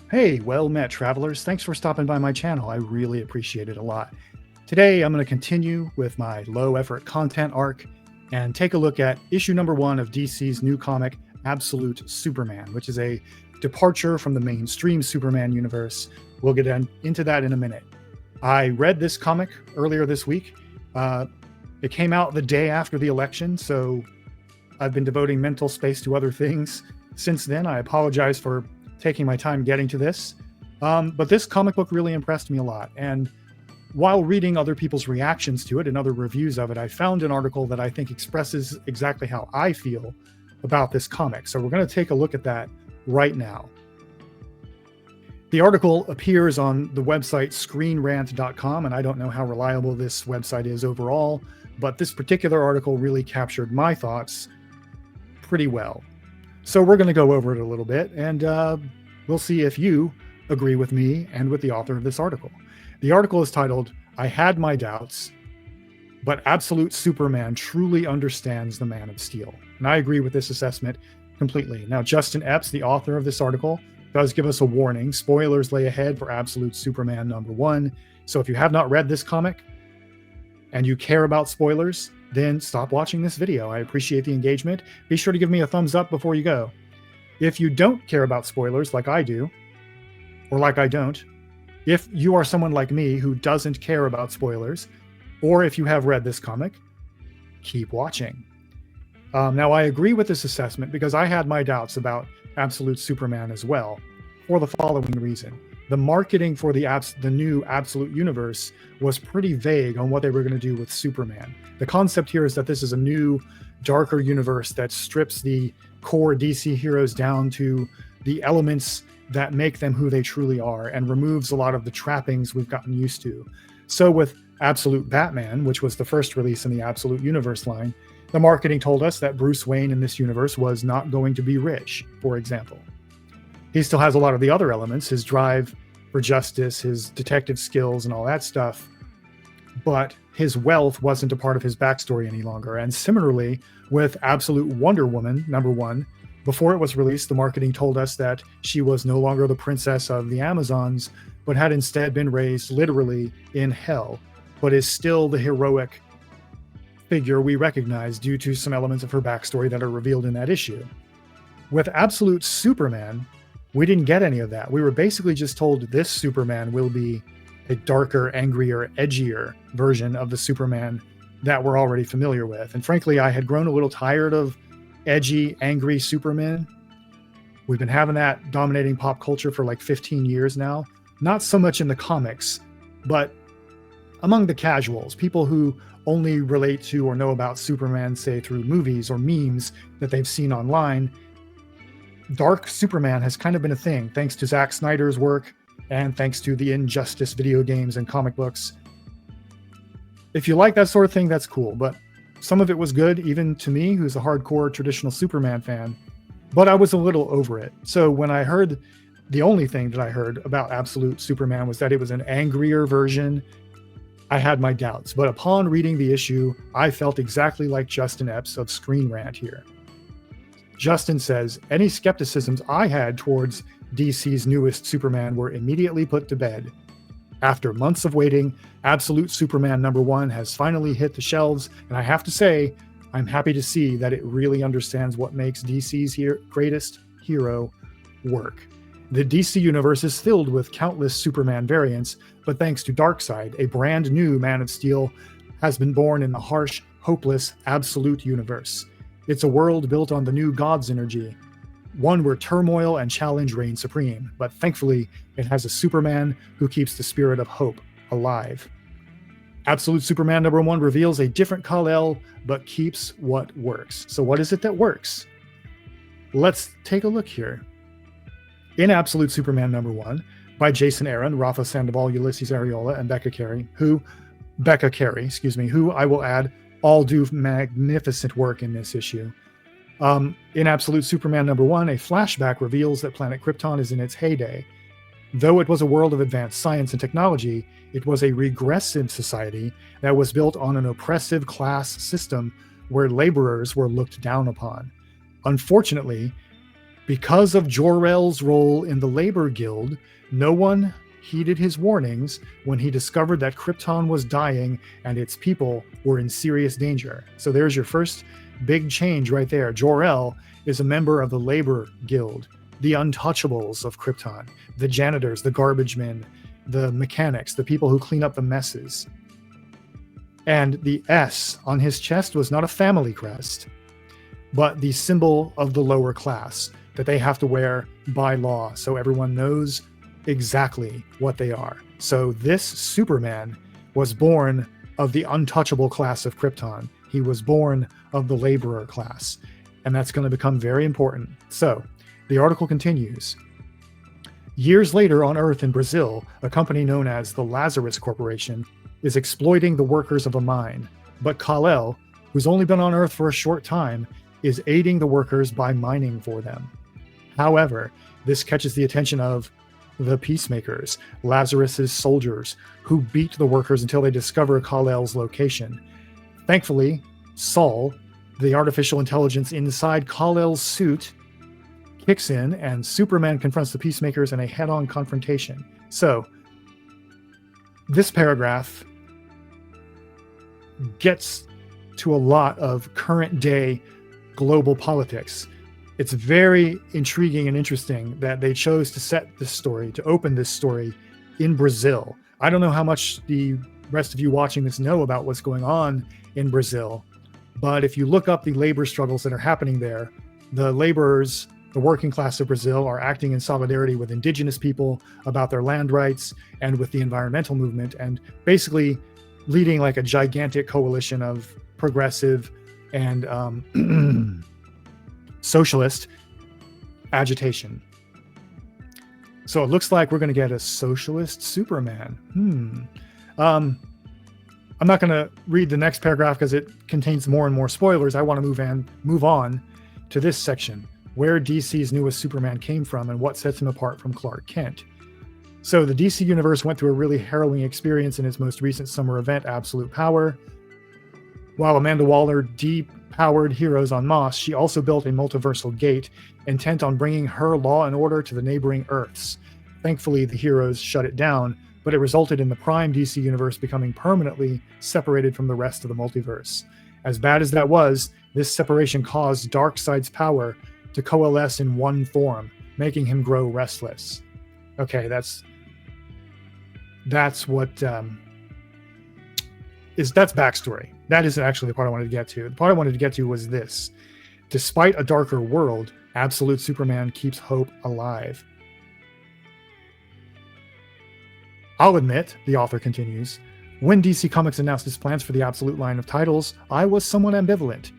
Hey, well met, travelers. Thanks for stopping by my channel. I really appreciate it a lot. Today, I'm going to continue with my low effort content arc and take a look at issue number 1 of DC's new comic, Absolute Superman, which is a departure from the mainstream Superman universe. We'll get into that in a minute. I read this comic earlier this week. It came out the day after the election, so I've been devoting mental space to other things since then. I apologize for taking my time getting to this. But this comic book really impressed me a lot. And while reading other people's reactions to it and other reviews of it, I found an article that I think expresses exactly how I feel about this comic. So we're going to take a look at that right now. The article appears on the website screenrant.com, and I don't know how reliable this website is overall, but this particular article really captured my thoughts pretty well. So we're going to go over it a little bit, and we'll see if you agree with me and with the author of this article. The article is titled, "I Had My Doubts, but Absolute Superman Truly Understands the Man of Steel." And I agree with this assessment completely. Now, Justin Epps, the author of this article, does give us a warning. Spoilers lay ahead for Absolute Superman number 1. So if you have not read this comic and you care about spoilers, then stop watching this video. I appreciate the engagement. Be sure to give me a thumbs up before you go. If you don't care about spoilers like I do, or like I don't, if you are someone like me who doesn't care about spoilers, or if you have read this comic, keep watching. Now, I agree with this assessment because I had my doubts about Absolute Superman as well, for the following reason. The marketing for the new Absolute Universe was pretty vague on what they were going to do with Superman. The concept here is that this is a new, darker universe that strips the core DC heroes down to the elements that make them who they truly are and removes a lot of the trappings we've gotten used to. So with Absolute Batman, which was the first release in the Absolute Universe line, the marketing told us that Bruce Wayne in this universe was not going to be rich, for example. He still has a lot of the other elements, his drive for justice, his detective skills, and all that stuff, but his wealth wasn't a part of his backstory any longer. And similarly, with Absolute Wonder Woman, number 1, before it was released, the marketing told us that she was no longer the princess of the Amazons, but had instead been raised literally in hell, but is still the heroic figure we recognize due to some elements of her backstory that are revealed in that issue. With Absolute Superman, we didn't get any of that. We were basically just told this Superman will be a darker, angrier, edgier version of the Superman that we're already familiar with. And frankly, I had grown a little tired of edgy, angry Superman. We've been having that dominating pop culture for like 15 years now. Not so much in the comics, but among the casuals, people who only relate to or know about Superman, say, through movies or memes that they've seen online. Dark Superman has kind of been a thing, thanks to Zack Snyder's work and thanks to the Injustice video games and comic books. If you like that sort of thing, that's cool, but some of it was good, even to me, who's a hardcore traditional Superman fan, but I was a little over it. So when I heard, the only thing that I heard about Absolute Superman was that it was an angrier version, I had my doubts. But upon reading the issue, I felt exactly like Justin Epps of Screen Rant here. Justin says, "Any skepticisms I had towards DC's newest Superman were immediately put to bed. After months of waiting, Absolute Superman number 1 has finally hit the shelves, and I have to say, I'm happy to see that it really understands what makes DC's greatest hero work. The DC universe is filled with countless Superman variants, but thanks to Darkseid, a brand new Man of Steel has been born in the harsh, hopeless, Absolute universe. It's a world built on the new God's energy, one where turmoil and challenge reign supreme, but thankfully, it has a Superman who keeps the spirit of hope alive. Absolute Superman number 1 reveals a different Kal-El, but keeps what works." So what is it that works? Let's take a look here. In Absolute Superman number 1, by Jason Aaron, Rafa Sandoval, Ulysses Ariola, and Becca Carey, who I will add, all do magnificent work in this issue. In Absolute Superman number 1, a flashback reveals that planet Krypton is in its heyday. Though it was a world of advanced science and technology, it was a regressive society that was built on an oppressive class system where laborers were looked down upon. Unfortunately, Because of Jor-El's role in the Labor Guild, no one heeded his warnings when he discovered that Krypton was dying and its people were in serious danger. So there's your first big change right there. Jor-El is a member of the Labor Guild, the untouchables of Krypton, the janitors, the garbage men, the mechanics, the people who clean up the messes. And the S on his chest was not a family crest, but the symbol of the lower class that they have to wear by law, so everyone knows exactly what they are. So this Superman was born of the untouchable class of Krypton. He was born of the laborer class, and that's going to become very important. So the article continues. Years later on Earth in Brazil, a company known as the Lazarus Corporation is exploiting the workers of a mine. But Kal-El, who's only been on Earth for a short time, is aiding the workers by mining for them. However, this catches the attention of the Peacemakers, Lazarus's soldiers, who beat the workers until they discover Kal-El's location. Thankfully, Sol, the artificial intelligence inside Kal-El's suit, kicks in, and Superman confronts the Peacemakers in a head-on confrontation. So, this paragraph gets to a lot of current-day global politics. It's very intriguing and interesting that they chose to set this story, to open this story in Brazil. I don't know how much the rest of you watching this know about what's going on in Brazil, but if you look up the labor struggles that are happening there, the laborers, the working class of Brazil, are acting in solidarity with indigenous people about their land rights and with the environmental movement, and basically leading like a gigantic coalition of progressive and socialist agitation. So it looks like we're going to get a socialist Superman. I'm not going to read the next paragraph because it contains more and more spoilers. I want to move on to this section, where DC's newest Superman came from and what sets him apart from Clark Kent. So the DC universe went through a really harrowing experience in its most recent summer event, Absolute Power. While Amanda Waller depowered heroes on Moss, she also built a multiversal gate intent on bringing her law and order to the neighboring Earths. Thankfully, the heroes shut it down, but it resulted in the Prime DC universe becoming permanently separated from the rest of the multiverse. As bad as that was, this separation caused Darkseid's power to coalesce in one form, making him grow restless. Okay, that's backstory. That isn't actually the part I wanted to get to. The part I wanted to get to was this. Despite a darker world, Absolute Superman keeps hope alive. I'll admit, the author continues, when DC Comics announced its plans for the Absolute line of titles, I was somewhat ambivalent.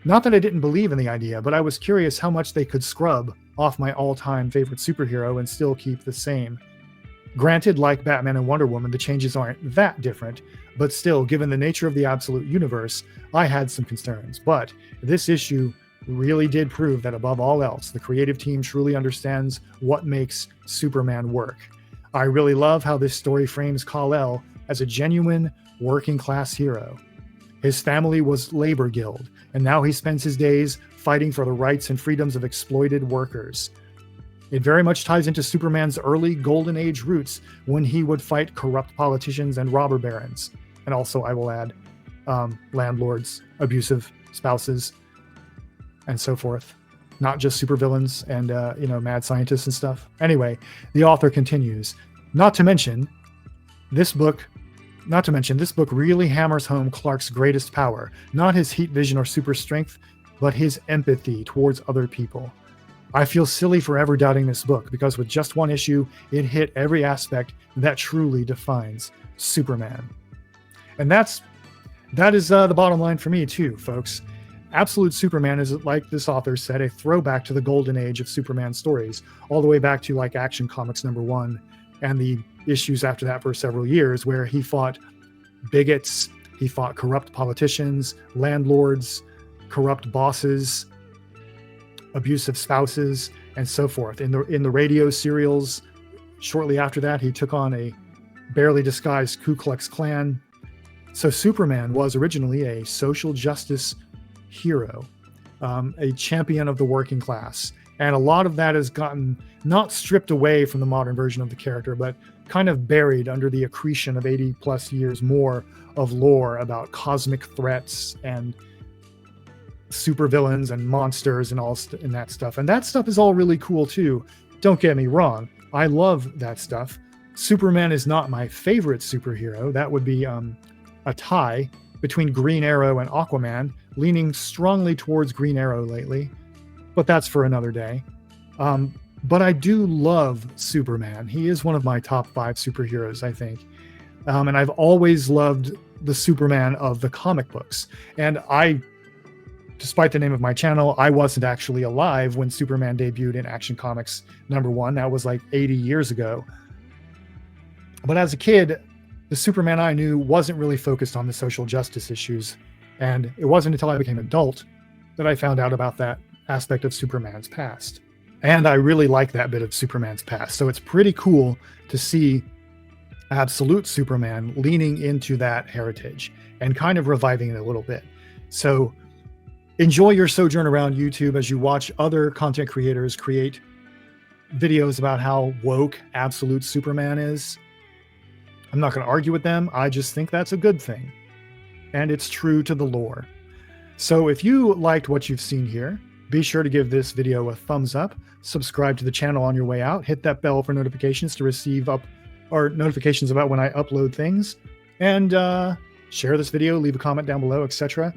Not that I didn't believe in the idea, but I was curious how much they could scrub off my all-time favorite superhero and still keep the same. Granted, like Batman and Wonder Woman, the changes aren't that different, but still, given the nature of the Absolute Universe, I had some concerns. But this issue really did prove that above all else, the creative team truly understands what makes Superman work. I really love how this story frames Kal-El as a genuine working-class hero. His family was Labor Guild, and now he spends his days fighting for the rights and freedoms of exploited workers. It very much ties into Superman's early Golden Age roots when he would fight corrupt politicians and robber barons. And also, I will add, landlords, abusive spouses, and so forth. Not just supervillains and, mad scientists and stuff. Anyway, the author continues, Not to mention, this book really hammers home Clark's greatest power, not his heat vision or super strength, but his empathy towards other people. I feel silly for ever doubting this book, because with just one issue, it hit every aspect that truly defines Superman. And that is the bottom line for me too, folks. Absolute Superman is, like this author said, a throwback to the golden age of Superman stories, all the way back to like Action Comics #1 and the issues after that for several years, where he fought bigots, he fought corrupt politicians, landlords, corrupt bosses, abusive spouses, and so forth. In the radio serials, shortly after that, he took on a barely disguised Ku Klux Klan. So Superman was originally a social justice hero, a champion of the working class. And a lot of that has gotten not stripped away from the modern version of the character, but kind of buried under the accretion of 80 plus years more of lore about cosmic threats and supervillains and monsters and all and that stuff. And that stuff is all really cool too. Don't get me wrong. I love that stuff. Superman is not my favorite superhero. That would be a tie between Green Arrow and Aquaman, leaning strongly towards Green Arrow lately, but that's for another day. But I do love Superman. He is one of my top 5 superheroes, I think. And I've always loved the Superman of the comic books. And despite the name of my channel, I wasn't actually alive when Superman debuted in Action Comics #1. That was like 80 years ago. But as a kid, the Superman I knew wasn't really focused on the social justice issues. And it wasn't until I became an adult that I found out about that aspect of Superman's past. And I really like that bit of Superman's past. So it's pretty cool to see Absolute Superman leaning into that heritage and kind of reviving it a little bit. So enjoy your sojourn around YouTube as you watch other content creators create videos about how woke Absolute Superman is. I'm not going to argue with them. I just think that's a good thing. And it's true to the lore. So if you liked what you've seen here, be sure to give this video a thumbs up, subscribe to the channel on your way out, hit that bell for notifications to receive notifications about when I upload things, and share this video, leave a comment down below, etc.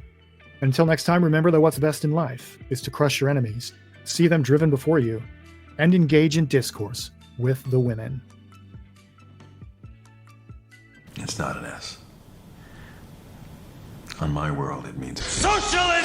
Until next time, remember that what's best in life is to crush your enemies, see them driven before you, and engage in discourse with the women. It's not an S. On my world, it means Socialism!